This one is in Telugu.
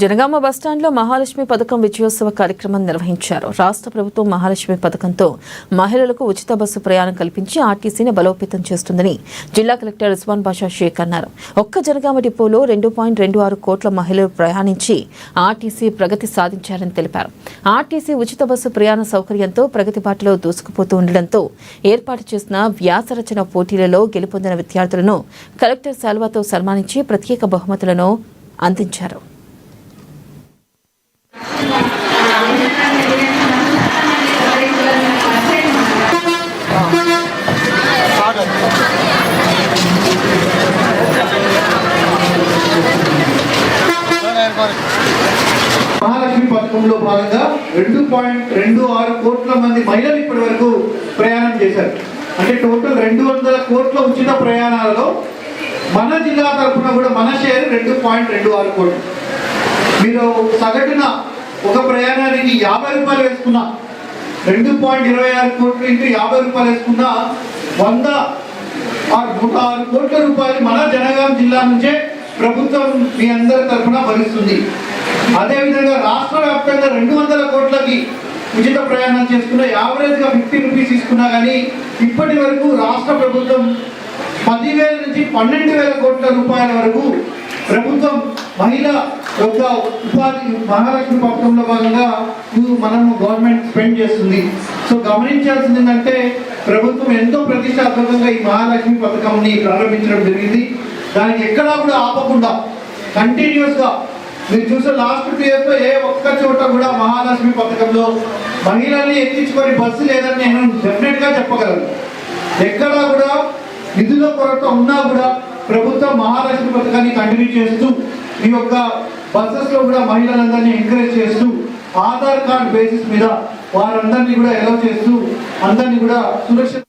జనగామ బస్టాండ్లో మహాలక్ష్మి పథకం విజయోత్సవ కార్యక్రమం నిర్వహించారు. రాష్ట్ర ప్రభుత్వం మహాలక్ష్మి పథకంతో మహిళలకు ఉచిత బస్సు ప్రయాణం కల్పించి ఆర్టీసీని బలోపేతం చేస్తుందని జిల్లా కలెక్టర్ రిజ్వాన్ బాషా షేక్ అన్నారు. ఒక్క జనగామ డిపోలో 2.26 కోట్ల మహిళలు ప్రయాణించి ఆర్టీసీ ప్రగతి సాధించారని తెలిపారు. ఆర్టీసీ ఉచిత బస్సు ప్రయాణ సౌకర్యంతో ప్రగతి బాటలో దూసుకుపోతూ ఉండడంతో ఏర్పాటు చేసిన వ్యాసరచన పోటీలలో గెలుపొందిన విద్యార్థులను కలెక్టర్ శాల్వాతో సన్మానించి ప్రత్యేక బహుమతులను అందించారు. మహాలక్ష్మి పథకంలో భాగంగా 2.26 కోట్ల మంది మహిళలు ఇప్పటి వరకు ప్రయాణం చేశారు. అంటే టోటల్ 200 కోట్ల ఉచిత ప్రయాణాలలో మన జిల్లా తరఫున కూడా మన షేర్ 2.26 కోట్లు. మీరు సగటున ఒక ప్రయాణానికి 50 రూపాయలు వేసుకున్నా 2.26 కోట్లు ఇంటూ 50 రూపాయలు వేసుకున్నా 106 కోట్ల రూపాయలు మన జనగాం జిల్లా నుంచే ప్రభుత్వం మీ అందరి తరఫున భరిస్తుంది. అదేవిధంగా రాష్ట్ర వ్యాప్తంగా 200 కోట్లకి ఉచిత ప్రయాణం చేసుకున్న యావరేజ్గా 50 రూపీస్ తీసుకున్నా కానీ ఇప్పటి వరకు రాష్ట్ర ప్రభుత్వం 10,000 నుంచి 12,000 కోట్ల రూపాయల వరకు ప్రభుత్వం మహిళ యొక్క ఉపాధి మహాలక్ష్మి పథకంలో భాగంగా మనము గవర్నమెంట్ స్పెండ్ చేస్తుంది. సో గమనించాల్సింది ఏంటంటే ప్రభుత్వం ఎంతో ప్రతిష్టాత్మకంగా ఈ మహాలక్ష్మి పథకంని ప్రారంభించడం జరిగింది. దానికి ఎక్కడా కూడా ఆపకుండా కంటిన్యూస్గా మీరు చూసే లాస్ట్ 2 ఇయర్స్లో ఏ ఒక్క చోట కూడా మహాలక్ష్మి పథకంలో మహిళల్ని ఎత్తించుకొని బస్సు లేదని నేను డెఫినెట్గా చెప్పగలను. ఎక్కడా కూడా నిధుల కొరత ఉన్నా కూడా ప్రభుత్వం మహాలక్ష్మి పథకాన్ని కంటిన్యూ చేస్తూ ఈ యొక్క బస్సెస్లో కూడా మహిళలందరినీ ఎంకరేజ్ చేస్తూ ఆధార్ కార్డ్ బేసిస్ మీద వారందరినీ కూడా అలౌ చేస్తూ అందరినీ కూడా సురక్షిత